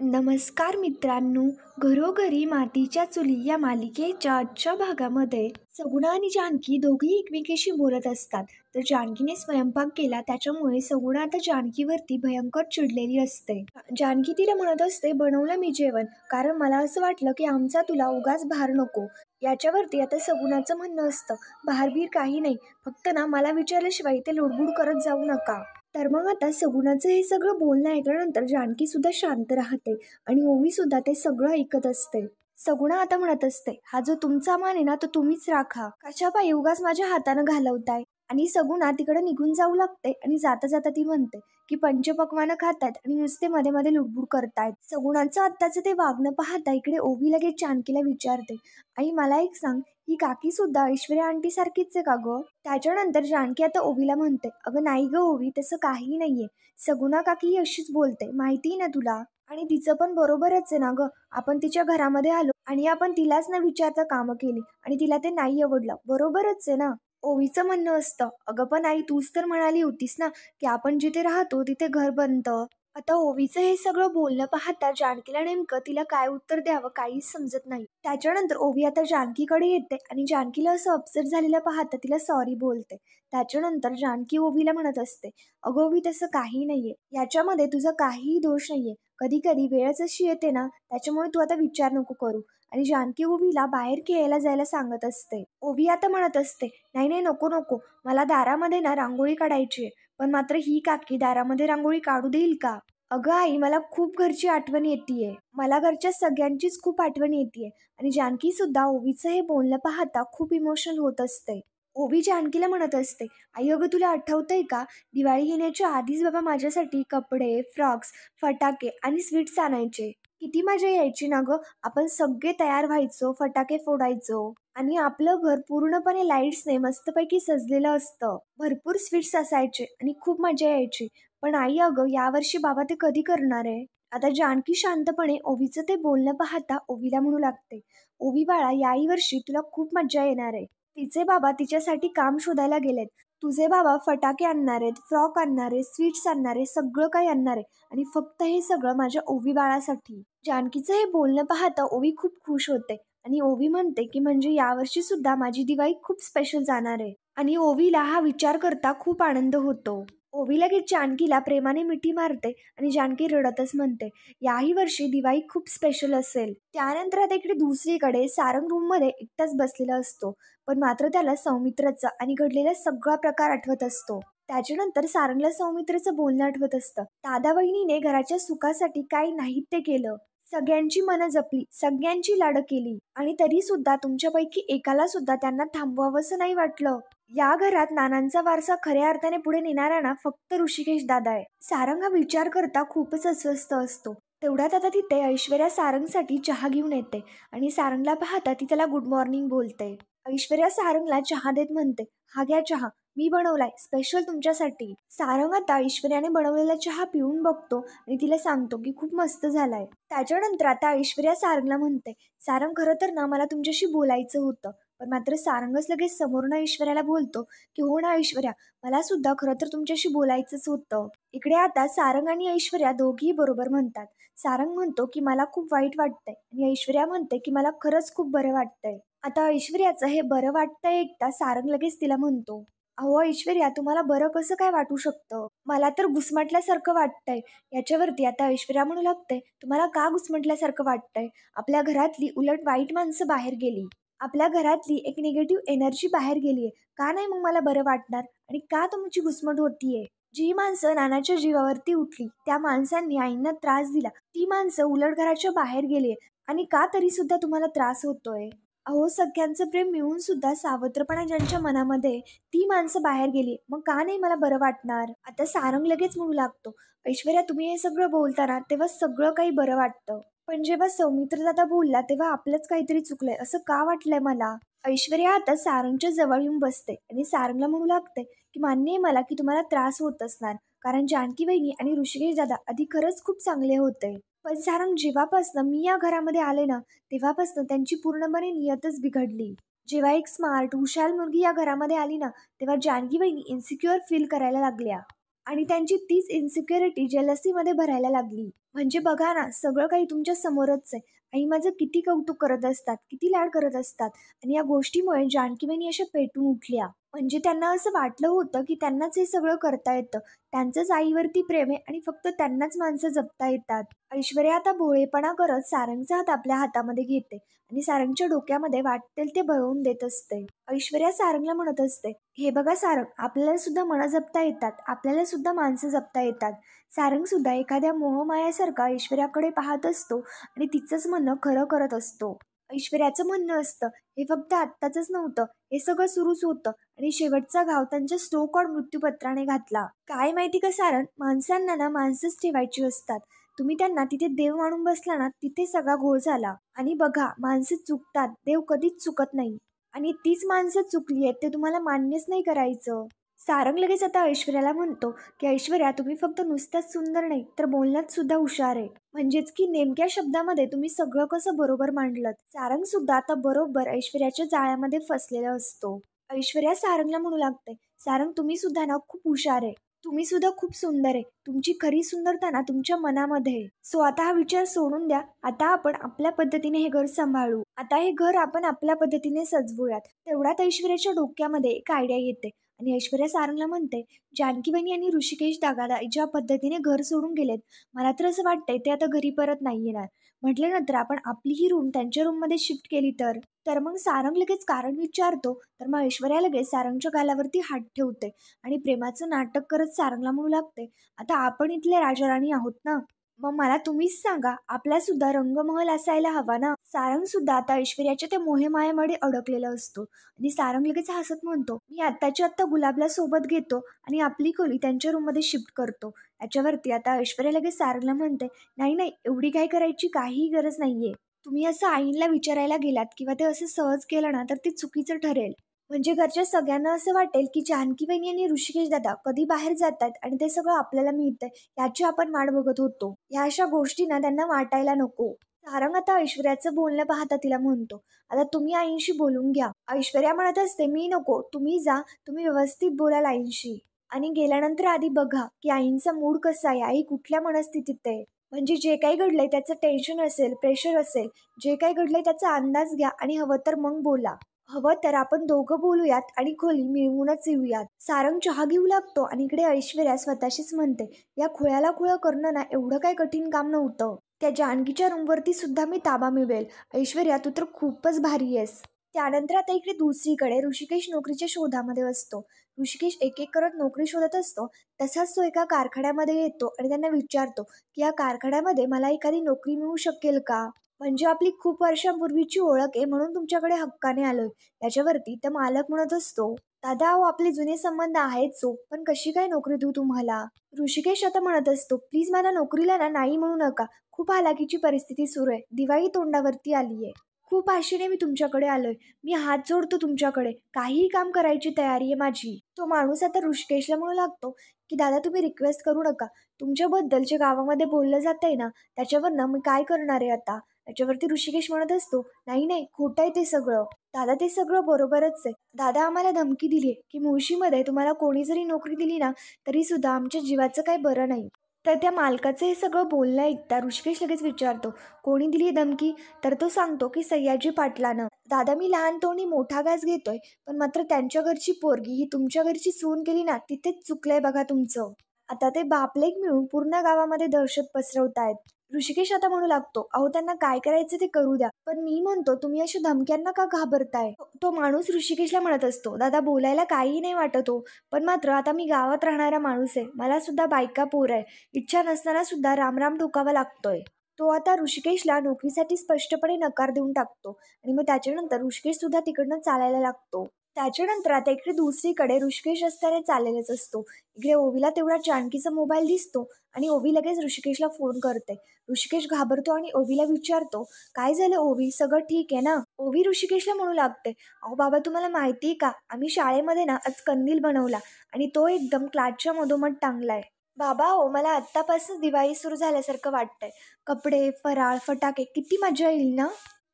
नमस्कार मित्रांनो, घरोघरी मातीच्या चुली या मालिकेच्या आजच्या भागामध्ये सगुणा आणि जानकी दोघी एकमेकीशी बोलत असतात. तर जानकीने स्वयंपाक केला, त्याच्यामुळे सगुणा आता जानकीवरती भयंकर चिडलेली असते. जानकी तिला म्हणत असते, बनवलं मी जेवण, कारण मला असं वाटलं की आमचा तुला उगाच भार नको. याच्यावरती आता सगुणाचं म्हणणं असतं, भारबीर काही नाही, फक्त ना मला विचारल्याशिवाय ते लुडबुड करत जाऊ नका. तर मग आता सगुणाचं हे सगळं बोलणं ऐकल्यानंतर जानकी सुद्धा शांत राहते आणि ओवी सुद्धा ते सगळं ऐकत असते. सगुणा आता म्हणत असते, हा जो तुमचा मान आहे ना, तो तुम्हीच राखा, कशा पायी उगाच माझ्या हातानं घालवताय. आणि सगुणा तिकडे निघून जाऊ लागते आणि जाता जाता ती म्हणते की पंचपक्वानं खातायत आणि नुसते मध्ये मध्ये लुडबुड करतायत. सगुणाचं आत्ताचं ते वागणं पाहता इकडे ओवी लगेच जानकीला विचारते, आई मला एक सांग, ही काकी सुद्धा ऐश्वर्या आंटी सारखीच आहे का ग? त्याच्यानंतर जानकी आता ओवीला म्हणते, अगं नाही ग ओवी, तसं काहीही नाहीये. सगुणा काकी ही अशीच बोलते, माहिती ना तुला. आणि तिचं पण बरोबरच आहे ना ग, आपण तिच्या घरामध्ये आलो आणि आपण तिलाच न विचारता कामं केली आणि तिला ते नाही आवडलं, बरोबरच आहे ना. ओवीचं म्हणणं असतं, अगं पण आई तूच तर म्हणाली होतीस ना की आपण जिथे राहतो तिथे घर बनतं. आता ओवीचं हे सगळं बोलणं पाहता जानकीला नेमकं तिला काय उत्तर द्यावं काहीच समजत नाही. त्याच्यानंतर ओवी आता जानकीकडे येते आणि जानकीला असं अपसेट झालेलं पाहता तिला सॉरी बोलते. त्याच्यानंतर जानकी ओवीला म्हणत असते, अगं ओवी तसं काही नाहीये, याच्यामध्ये तुझा काहीही दोष नाहीये. कधी कधी वेळच अशी येते ना, त्याच्यामुळे तू आता विचार नको करू. आणि जानकी ओवीला बाहेर खेळायला जायला सांगत असते. ओवी आता म्हणत असते, नाही नाही नको नको, मला दारामध्ये ना रांगोळी काढायची आहे. पण मात्र ही काकी दारामध्ये रांगोळी काढू देईल का? अगं आई मला खूप घरची आठवण येतीये, मला घरच्या सगळ्यांचीच खूप आठवण येतीये. आणि जानकी सुद्धा ओवीचं हे बोलणं पाहता खूप इमोशनल होत असते. ओवी जानकीला म्हणत असते, आई अगं तुला आठवतंय का, दिवाळी येण्याच्या आधीच बाबा माझ्यासाठी कपडे, फ्रॉक्स, फटाके आणि स्वीट्स आणायचे. किती मजा यायची ना ग, आपण सगळे तयार व्हायचो, फटाके फोडायचो आणि आपलं घर पूर्णपणे लाईट्सने मस्तपैकी सजलेलं असतं. भरपूर स्वीट्स असायचे आणि खूप मजा यायची. पण आई अगं यावर्षी बाबा ते कधी करणार आहे? आता जानकी शांतपणे ओवीचं ते बोलणं पाहता ओवीला म्हणू लागते, ओवी बाळा याही वर्षी तुला खूप मजा येणार आहे. तिचे बाबा तिच्यासाठी काम शोधायला गेलेत. तुझे बाबा फटाके आणणार आहेत, फ्रॉक आणणार आहे, स्वीट्स आणणार आहे, सगळं काही आणणार आहे. आणि फक्त हे सगळं माझ्या ओवी बाळासाठी. जानकीचं हे बोलणं पाहता ओवी खूप खुश होते आणि ओवी म्हणते की म्हणजे यावर्षी सुद्धा माझी दिवाळी खूप स्पेशल जाणार आहे. आणि ओवीला हा विचार करता खूप आनंद होतो. ओवी लगेच जानकीला प्रेमाने मिठी मारते आणि जानकी रडतच म्हणते, याही वर्षी दिवाळी खूप स्पेशल असेल. त्यानंतर आता इकडे दुसरीकडे सारंग रूम मध्ये एकटाच बसलेला असतो. पण मात्र त्याला सौमित्रचा आणि घडलेला सगळा प्रकार आठवत असतो. त्याच्यानंतर सारंगला सौमित्रचं बोलणं आठवत असतं, दादा वहिनीने घराच्या सुखासाठी काही नाही ते केलं, सगळ्यांची मनं जपली, सगळ्यांची लाड केली आणि तरी सुद्धा तुमच्यापैकी एकाला सुद्धा त्यांना थांबवावंसं नाही वाटलं. या घरात नानांचा वारसा खऱ्या अर्थाने पुढे नेणारा ना फक्त ऋषिकेश दादा आहे. सारंग हा विचार करता खूपच अस्वस्थ असतो. तेवढ्यात आता तिथे ऐश्वर्या सारंगसाठी चहा घेऊन येते आणि सारंगला पाहता ती त्याला गुड मॉर्निंग बोलते. ऐश्वर्या सारंगला चहा देत म्हणते, हा घ्या चहा, मी बनवलाय स्पेशल तुमच्यासाठी. सारंग आता ऐश्वर्याने बनवलेला चहा पिऊन बघतो आणि तिला सांगतो की खूप मस्त झालाय. त्याच्यानंतर आता ऐश्वर्या सारंगला म्हणते, सारंग खरं तर ना मला तुमच्याशी बोलायचं होतं. पण मात्र सारंगच लगेच समोरून ऐश्वर्याला बोलतो की हो ना ऐश्वर्या, मला सुद्धा खरं तर तुमच्याशी बोलायचंच होतं. इकडे आता सारंग आणि ऐश्वर्या दोघीही बरोबर म्हणतात. सारंग म्हणतो की मला खूप वाईट वाटतंय आणि ऐश्वर्या म्हणते की मला खरंच खूप बरं वाटतंय. आता ऐश्वर्याचं हे बरं वाटतंय ऐकता सारंग लगेच तिला म्हणतो, अहो ऐश्वर्या तुम्हाला बरं कसं काय वाटू शकतं, मला तर घुसमटल्यासारखं वाटतंय. याच्यावरती आता ऐश्वर्या म्हणू लागते, तुम्हाला का घुसमटल्यासारखं वाटतंय, आपल्या घरातली उलट वाईट माणसं बाहेर गेली, आपल्या घरातली एक निगेटिव्ह एनर्जी बाहेर गेलीये, का नाही मग मला बरं वाटणार आणि का तुमची घुसमट होतीये. जी माणसं नानाच्या जीवावरती उठली, त्या माणसांनी आईंना त्रास दिला, ती माणसं उलट घराच्या बाहेर गेलीये आणि का तरी सुद्धा तुम्हाला त्रास होतोय. अहो सगळ्यांचं प्रेम मिळून सुद्धा सावत्रपणा ज्यांच्या मनामध्ये, ती माणसं बाहेर गेली, मग का नाही मला बरं वाटणार. आता सारंग लगेच म्हणू लागतो, ऐश्वर्या तुम्ही हे सगळं बोलताना तेव्हा सगळं काही बरं वाटतं, पण जेव्हा सौमित्र दादा बोलला तेव्हा आपलंच काहीतरी चुकलंय असं का वाटलंय मला. ऐश्वर्या आता सारंगच्या जवळ येऊन बसते आणि सारंगला म्हणू लागते की मान्य आहे मला की तुम्हाला त्रास होत असणार, कारण जानकी वहिनी आणि ऋषिकेश दादा आधी खरंच खूप चांगले होते. पण सारंग जेव्हापासनं मी या घरामध्ये आले ना, तेव्हापासनं त्यांची पूर्णपणे नियतच बिघडली. जेव्हा एक स्मार्ट हुशार मुलगी या घरामध्ये आली ना, तेव्हा जानकी वहिनी इन्सिक्युअर फील करायला लागल्या आणि त्यांची तीच इन्सिक्युरिटी जेलसीमध्ये भरायला लागली. म्हणजे बघा ना, सगळं काही तुमच्या समोरच आहे. आई माझं किती कौतुक करत असतात, किती लाड करत असतात आणि या गोष्टीमुळे जानकी वहिनी अशा पेटून उठल्या. म्हणजे त्यांना असं वाटलं होतं, की त्यांनाच हे सगळं करता येतं. त्यांचंच आईवरती प्रेम आहे आणि फक्त त्यांनाच माणसं जपता येतात. ऐश्वर्या आता भोळेपणा करत सारंगचा हात आपल्या हातामध्ये घेते आणि सारंगच्या डोक्यामध्ये वाटेल ते भरवून देत असते. ऐश्वर्या सारंगला म्हणत असते, "हे बघा सारंग, आपल्याला सुद्धा मनं जपता येतात, आपल्याला सुद्धा माणसं जपता येतात." सारंग सुद्धा एखाद्या मोहमायासारखा ऐश्वर्याकडे पाहत असतो आणि तिचंच म्हणणं खरं करत असतो. ऐश्वर्याचं म्हणणं असतं, हे फक्त आत्ताचंच नव्हतं, हे सगळं सुरूच होतं आणि शेवटचा घाव त्यांच्या स्नो कॉल्ड मृत्यूपत्राने घातला. काय माहिती का सारंग, माणसांना ना माणसंच ठेवायची असतात. तुम्ही त्यांना तिथे देव मानून बसला ना, तिथे सगळा घोळ झाला. आणि बघा, माणसं चुकतात, देव कधीच चुकत नाही. आणि तीच माणसं चुकली आहेत ते तुम्हाला मान्यच नाही करायचं. सारंग लगेच आता ऐश्वर्याला म्हणतो, की ऐश्वर्या, तुम्ही फक्त नुसत्याच सुंदर नाही तर बोलण्यात सुद्धा हुशार आहे. म्हणजेच की नेमक्या शब्दामध्ये तुम्ही सगळं कसं बरोबर मांडलत. सारंग सुद्धा आता बरोबर ऐश्वर्याच्या जाळ्यामध्ये फसलेला असतो. ऐश्वर्या सारंगला म्हणू लागते, सारंग, तुम्ही सुद्धा ना खूप हुशार आहे. तुम्ही सुद्धा खूप सुंदर आहे. तुमची खरी सुंदरता ना तुमच्या मनामध्ये आहे. सो आता हा विचार सोडून द्या. आता आपण आपल्या पद्धतीने हे घर सांभाळू. आता हे घर आपण आपल्या पद्धतीने सजवूयात. तेवढ्यात ऐश्वर्याच्या डोक्यामध्ये एक आयडिया येते आणि ऐश्वर्या सारंगला म्हणते, जानकी बहिणी आणि ऋषिकेश दादा ज्या पद्धतीने घर सोडून गेलेत, मला तर असं वाटतंय ते आता घरी परत नाही येणार. म्हटल्यानंतर आपण आपली ही रूम त्यांच्या रूममध्ये शिफ्ट केली तर. तर मग सारंग लगेच कारण विचारतो, तर मग ऐश्वर्या लगेच सारंगच्या गालावरती हात ठेवते आणि प्रेमाचं नाटक करत सारंगला म्हणू लागते, आता आपण इथले राजाराणी आहोत ना, मग मला तुम्हीच सांगा, आपला सुद्धा रंगमहल असायला हवा ना. सारंग सुद्धा आता ऐश्वर्याच्या त्या मोहेमायामध्ये अडकलेला असतो आणि सारंग लगेच हसत म्हणतो, मी आत्ताच्या आत्ता गुलाबला सोबत घेतो आणि आपली खोली त्यांच्या रूममध्ये शिफ्ट करतो. याच्यावरती आता ऐश्वर्या लगेच सारंगला म्हणते, नाही नाही, एवढी काय करायची काहीही गरज नाहीये. तुम्ही असं आईला विचारायला गेलात किंवा ते असं सहज केलं ना तर ते चुकीचं ठरेल. म्हणजे घरच्या सगळ्यांना असं वाटेल की जानकी वहिनी आणि ऋषिकेश दादा कधी बाहेर जातात आणि ते सगळं आपल्याला मिळतंय याची आपण वाट बघत होतो. या अशा गोष्टी ना त्यांना वाटायला नको. सारंग आता ऐश्वर्याचं बोलणं पाहता तिला म्हणतो, आता तुम्ही आईंशी बोलून घ्या. ऐश्वर्या म्हणत असते, मी नको, तुम्ही जा, तुम्ही व्यवस्थित बोलाल आईंशी. आणि गेल्यानंतर आधी बघा की आईंचा मूड कसा आहे, आई कुठल्या मनस्थितीत आहे. म्हणजे जे काही घडलंय त्याचं टेन्शन असेल, प्रेशर असेल, जे काही घडलंय त्याचा अंदाज घ्या आणि हवं तर मग बोला. हवं तर आपण दोघं बोलूयात आणि खोली मिळवूनच येऊयात. सारंग चहा घेऊ लागतो आणि इकडे ऐश्वर्या स्वतःशीच म्हणते, या खुळ्याला खुळं करणं ना एवढं काही कठीण काम नव्हतं. त्या जानकीच्या रूमवरती सुद्धा मी ताबा मिळवेल. ऐश्वर्या, तू तर खूपच भारी आहेस. त्यानंतर आता इकडे दुसरीकडे ऋषिकेश नोकरीच्या शोधामध्ये असतो. ऋषिकेश एक एक करत नोकरी शोधत असतो. तसाच तो एका कारखान्यामध्ये येतो आणि त्यांना विचारतो, की या कारखान्यामध्ये मला एखादी नोकरी मिळू शकेल का? म्हणजे आपली खूप वर्षांपूर्वीची ओळख आहे म्हणून तुमच्याकडे हक्काने आलोय. याच्यावरती तर मालक म्हणत असतो, दादा अहो, आपले जुने संबंध आहेच हो, पण कशी काय नोकरी देऊ तुम्हाला? ऋषिकेश आता म्हणत असतो, प्लीज मला नोकरीला ना नाही म्हणू नका. खूप हालाकीची परिस्थिती सुरू आहे. दिवाळी तोंडावरती आलीये. खूप आशेने मी तुमच्याकडे आलोय. मी हात जोडतो तुमच्याकडे. काहीही काम करायची तयारी आहे माझी. तो माणूस आता ऋषिकेशला म्हणू लागतो, की दादा तुम्ही रिक्वेस्ट करू नका. तुमच्याबद्दल जे गावामध्ये बोललं जातंय ना, त्याच्यावरनं मी काय करणार आहे आता? याच्यावरती ऋषिकेश म्हणत असतो, नाही नाही, खोटं आहे ते सगळं. दादा ते सगळं बरोबरच आहे. दादा आम्हाला धमकी दिली की मुळशीमध्ये तुम्हाला कोणी जरी नोकरी दिली ना, तरी सुद्धा आमच्या जीवाचं काही बरं नाही. तर त्या मालकाचं हे सगळं बोलणं ऐकता ऋषिकेश लगेच विचारतो, कोणी दिली ही धमकी? तर तो सांगतो की सयाजी पाटलानं. दादा मी लहान तोंडी मोठा घास घेतोय, पण मात्र त्यांच्या घरची पोरगी ही तुमच्या घरची सून केली ना, तिथेच चुकलंय बघा तुमचं. आता ते बापलेक मिळून पूर्ण गावामध्ये दहशत पसरवतायत. ऋषिकेश आता म्हणू लागतो, अहो त्यांना काय करायचं ते करू द्या, पण मी म्हणतो तुम्ही अशा धमक्यांना का घाबरताय? तो माणूस ऋषिकेशला म्हणत असतो, दादा बोलायला काहीही नाही वाटत हो, पण मात्र आता मी गावात राहणारा माणूस आहे. मला सुद्धा बायका पोर आहे. इच्छा नसताना सुद्धा रामराम ठोकावा लागतोय. तो आता ऋषिकेशला नोकरीसाठी स्पष्टपणे नकार देऊन टाकतो आणि मग त्याच्यानंतर ऋषिकेश सुद्धा तिकडनं चालायला लागतो. त्याच्यानंतर आता इकडे दुसरीकडे ऋषिकेश रस्त्याने चाललेलाच असतो. इकडे ओवीला तेवढा जानकीचा मोबाईल दिसतो आणि ओवी लगेच ऋषिकेशला फोन करते. ऋषिकेश घाबरतो आणि ओवीला विचारतो, काय झालं ओवी, सगळं ठीक आहे ना? ओवी ऋषिकेशला म्हणू लागते, अहो बाबा तुम्हाला माहिती आहे का, आम्ही शाळेमध्ये ना आज कंदील बनवला आणि तो एकदम क्लासच्या मधोमध टांगलाय. बाबा हो, मला आत्तापासूनच दिवाळी सुरू झाल्यासारखं वाटतंय. कपडे, फराळ, फटाके, किती मजा येईल ना?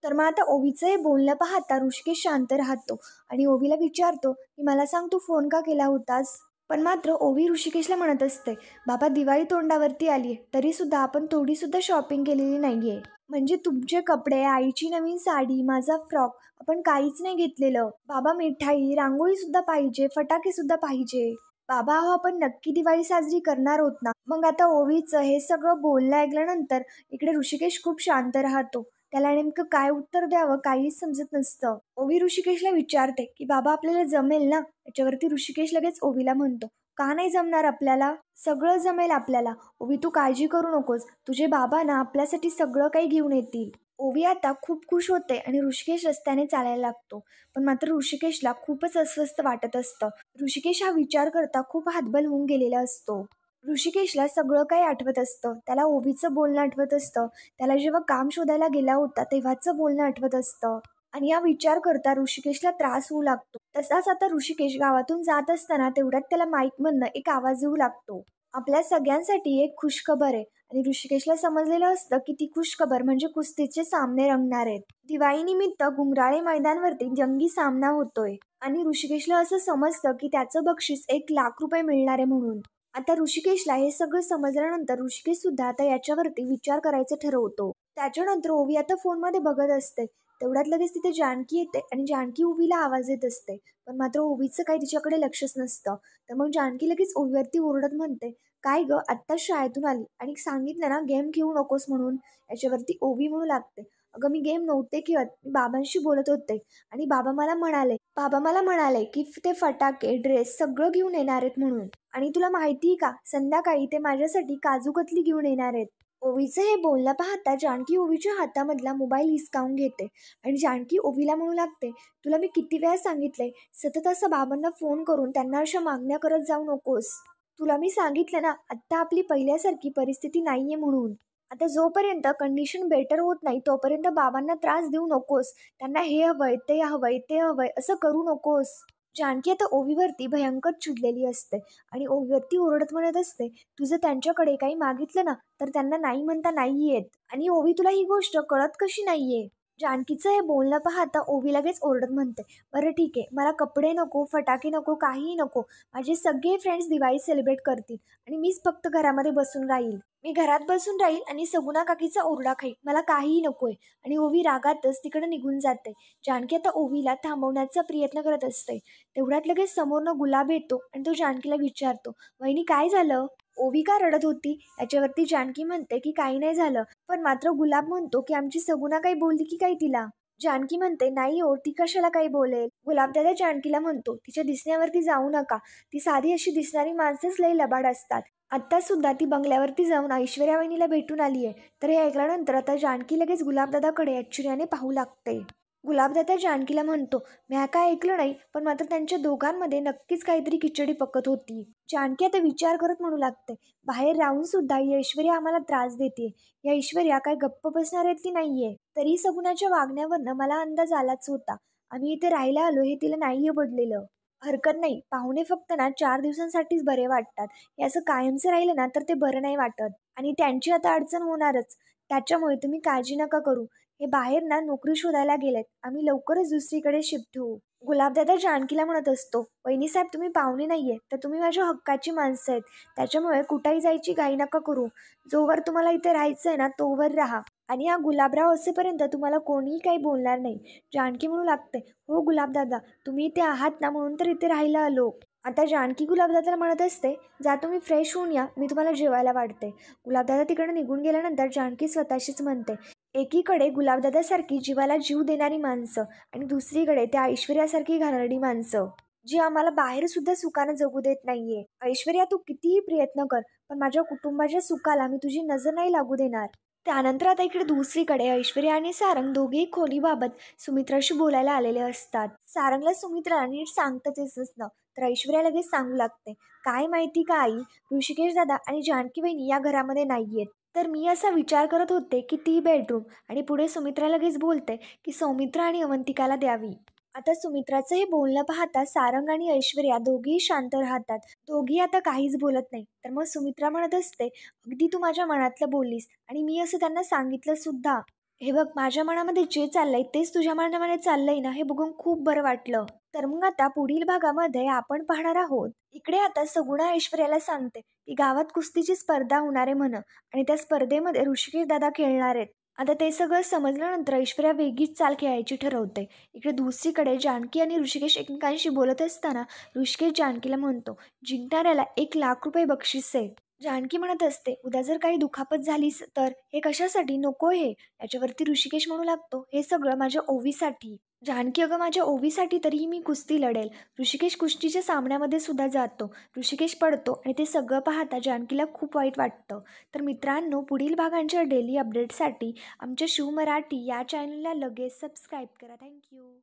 तर मग आता ओवीचं हे बोलणं पाहता ऋषिकेश शांत राहतो आणि ओवीला विचारतो, की मला सांग तू फोन का केला होतास? पण मात्र ओवी ऋषिकेशला म्हणत असते, बाबा दिवाळी तोंडावरती आली आहे तरी सुद्धा आपण थोडी सुद्धा शॉपिंग केलेली नाहीये. म्हणजे तुमचे कपडे, आईची नवीन साडी, माझा फ्रॉक आपण काहीच नाही घेतलेलं. बाबा मिठाई, रांगोळी सुद्धा पाहिजे, फटाके सुद्धा पाहिजे. बाबा हो आपण नक्की दिवाळी साजरी करणार आहोत ना. मग आता ओवीचं हे सगळं बोलणं ऐकल्यानंतर इकडे ऋषिकेश खूप शांत राहतो. त्याला नेमकं काय उत्तर द्यावं काहीच समजत नसतं. ओवी ऋषिकेशला विचारते की बाबा आपल्याला जमेल ना. याच्यावरती ऋषिकेश लगेच ओवीला म्हणतो, का नाही जमणार आपल्याला, सगळं जमेल आपल्याला. ओवी तू काळजी करू नकोस, तुझे बाबा ना आपल्यासाठी सगळं काही घेऊन येतील. ओवी आता खूप खुश होते आणि ऋषिकेश रस्त्याने चालायला लागतो. पण मात्र ऋषिकेशला खूपच अस्वस्थ वाटत असतं. ऋषिकेश हा विचार करता खूप हातबल होऊन गेलेला असतो. ऋषिकेशला सगळं काही आठवत असतं. त्याला ओवीचं बोलणं आठवत असतं. त्याला जेव्हा काम शोधायला गेला होता तेव्हाचं बोलणं आठवत असतं. आणि हा विचार करता ऋषिकेशला त्रास होऊ लागतो. तसाच आता ऋषिकेश गावातून जात असताना तेवढ्यात त्याला माईकमधनं एक आवाज येऊ लागतो, आपल्या सगळ्यांसाठी एक खुशखबर आहे. आणि ऋषिकेशला समजलेलं असतं की ती खुशखबर म्हणजे कुस्तीचे सामने रंगणार आहेत. दिवाळीनिमित्त गुंगराळे मैदानवरती जंगी सामना होतोय आणि ऋषिकेशला असं समजतं की त्याचं बक्षीस 1,00,000 रुपये मिळणार आहे म्हणून. आता ऋषिकेशला हे सगळं समजल्यानंतर ऋषिकेश सुद्धा आता याच्यावरती विचार करायचं ठरवतो. त्याच्यानंतर ओवी आता फोनमध्ये बघत असते. तेवढ्यात लगेच तिथे जानकी येते आणि जानकी ओवीला आवाज येत असते. पण मात्र ओवीचं काही तिच्याकडे लक्षच नसतं. तर मग जानकी लगेच ओवीवरती ओरडत म्हणते, काय ग आत्ताच शाळेतून आली आणि सांगितलं ना गेम खेळू नकोस म्हणून. याच्यावरती ओवी म्हणू लागते, अगं मी गेम नव्हते खेळत, मी बाबांशी बोलत होते आणि बाबा मला म्हणाले की ते फटाके, ड्रेस सगळं घेऊन येणार आहेत म्हणून. आणि तुला माहिती का संध्याकाळी ते माझ्यासाठी काजू कतली घेऊन येणार आहेत. ओवीचं हे बोलणं पाहता जानकी ओवीच्या हातामधला मोबाईल हिसकावून घेते आणि जानकी ओवीला म्हणू लागते, तुला मी किती वेळा सांगितलंय सतत असं बाबांना फोन करून त्यांना अशा मागण्या करत जाऊ नकोस. तुला मी सांगितलं ना आत्ता आपली पहिल्यासारखी परिस्थिती नाहीये म्हणून. आता जोपर्यंत कंडिशन बेटर होत नाही तोपर्यंत बाबांना त्रास देऊ नकोस. त्यांना हे हवंय ते हवंय ते हवंय असं करू नकोस. जानकी आता ओवीवरती भयंकर चिडलेली असते आणि ओवीवरती ओरडत म्हणत असते, तुझं त्यांच्याकडे काही मागितलं ना तर त्यांना नाही म्हणता नाही येत. आणि ओवी तुला ही गोष्ट कळत कशी नाहीये. जानकीचं हे बोलणं पाहता ओवी लगेच ओरडत म्हणते, बरं ठीक आहे, मला कपडे नको, फटाके नको, काहीही नको. माझे सगळे फ्रेंड्स दिवाळी सेलिब्रेट करतील आणि मीच फक्त घरामध्ये बसून राहील. मी घरात बसून राहील आणि सगुणा काकीचा ओरडा खाईल, मला काहीही नकोय. आणि ओवी रागातच तिकडे निघून जाते. जानकी आता ओवीला थांबवण्याचा प्रयत्न करत असते. तेवढ्यात लगेच समोरनं गुलाब येतो आणि तो जानकीला विचारतो, वहिनी काय झालं. ओवी का रडत होती. याच्यावरती जानकी म्हणते की काही नाही झालं. पण मात्र गुलाब म्हणतो की आमची सगुणा काही बोलली की काय तिला. जानकी म्हणते, नाही हो, ती कशाला काही बोलेल. गुलाब दादा जानकीला म्हणतो, तिच्या दिसण्यावरती जाऊ नका, ती साधी अशी दिसणारी माणसेच लई लबाड असतात. आता सुद्धा ती बंगल्यावरती जाऊन ऐश्वर्या वहिनीला भेटून आली आहे. तर हे ऐकल्यानंतर आता जानकी लगेच गुलाबदादाकडे आश्चर्याने पाहू लागते. गुलाबदादा जानकीला म्हणतो, मी काय ऐकलं नाही, पण मात्र त्यांच्या दोघांमध्ये नक्कीच काहीतरी खिचडी पकत होती. जानकी आता विचार करत म्हणू लागते, बाहेर राहून सुद्धा ही ऐश्वर्या आम्हाला त्रास देते. या ऐश्वर्या काय गप्प बसणाऱ्यातली नाहीये. तरी सगुणाच्या वागण्यावरनं मला अंदाज आलाच होता. आम्ही इथे राहायला आलो हे तिला नाही पडलेलं. हरकत नाही, पाहुणे फक्त ना 4 दिवसांसाठीच बरे वाटतात. हे असं कायमचं राहिलं ना तर ते बरं नाही वाटत आणि त्यांची आता अडचण होणारच. त्याच्यामुळे तुम्ही काळजी नका करू. हे बाहेर ना नोकरी शोधायला गेलेत. आम्ही लवकरच दुसरीकडे शिफ्ट होऊ. गुलाबदादा जानकीला म्हणत असतो, वहिनीसाहेब तुम्ही पाहुणे नाहीये तर तुम्ही माझ्या हक्काची माणसं आहेत. त्याच्यामुळे कुठेही जायची घाई नका करू. जोवर तुम्हाला इथे राहायचंय ना तोवर राहा आणि हा गुलाबराव असेपर्यंत तुम्हाला कोणीही काही बोलणार नाही. जानकी म्हणू लागते, हो गुलाबदादा, तुम्ही इथे आहात ना म्हणून तर इथे राहायला आलो. आता जानकी गुलाबदादाला म्हणत असते, जा तुम्ही फ्रेश होऊन या, मी तुम्हाला जेवायला वाढते. गुलाबदादा तिकडे निघून गेल्यानंतर जानकी स्वतःशीच म्हणते, एकीकडे गुलाबदादासारखी जीवाला जीव देणारी माणसं आणि दुसरीकडे त्या ऐश्वर्यासारखी घाणेरडी माणसं, जी आम्हाला बाहेर सुद्धा सुखानं जगू देत नाहीये. ऐश्वर्या तू कितीही प्रयत्न कर, पण माझ्या कुटुंबाच्या सुखाला मी तुझी नजर नाही लागू देणार. त्यानंतर आता इकडे दुसरीकडे ऐश्वर्या आणि सारंग दोघेही खोलीबाबत सुमित्राशी बोलायला आलेले असतात. सारंगला सुमित्राला नीट सांगताच येत नसतं. तर ऐश्वर्या लगेच सांगू लागते, काय माहिती का आई, ऋषिकेश दादा आणि जानकी बहिणी या घरामध्ये नाहीयेत. तर मी असा विचार करत होते की ती बेडरूम, आणि पुढे सुमित्रा लगेच बोलते की सौमित्रा आणि अवंतिकाला द्यावी. आता सुमित्राचं हे बोलणं पाहता सारंग आणि ऐश्वर्या दोघेही शांत राहतात. दोघी आता काहीच बोलत नाही. तर मग सुमित्रा म्हणत असते, अगदी तू माझ्या मनातलं बोललीस आणि मी असं त्यांना सांगितलं सुद्धा. हे बघ, माझ्या मनामध्ये जे चाललंय तेच तुझ्या मनामध्ये चाललंय ना, हे बघून खूप बरं वाटलं. तर मग आता पुढील भागामध्ये आपण पाहणार आहोत. इकडे आता सगुणा ऐश्वर्याला सांगते की गावात कुस्तीची स्पर्धा होणार आहे म्हणं आणि त्या स्पर्धेमध्ये ऋषिकेश दादा खेळणार आहेत. आता ते सगळं समजल्यानंतर ऐश्वर्या वेगळीच चाल खेळायची ठरवते. इकडे दुसरीकडे जानकी आणि ऋषिकेश एकमेकांशी बोलत असताना ऋषिकेश जानकीला म्हणतो, जिंकणाऱ्याला 1,00,000 रुपये बक्षीस आहे. जानकी म्हणत असते, उद्या जर काही दुखापत झालीस तर हे कशासाठी, नको हे. याच्यावरती ऋषिकेश म्हणू लागतो, हे सगळं माझ्या ओवीसाठी. जानकी, अगं माझ्या ओवीसाठी तरीही मी कुस्ती लढेल. ऋषिकेश कुस्तीच्या सामन्यामध्ये सुद्धा जातो. ऋषिकेश पडतो आणि ते सगळं पाहता जानकीला खूप वाईट वाटतं. तर मित्रांनो, पुढील भागांच्या डेली अपडेटसाठी आमच्या शिव मराठी या चॅनलला लगेच सबस्क्राईब करा. थँक्यू.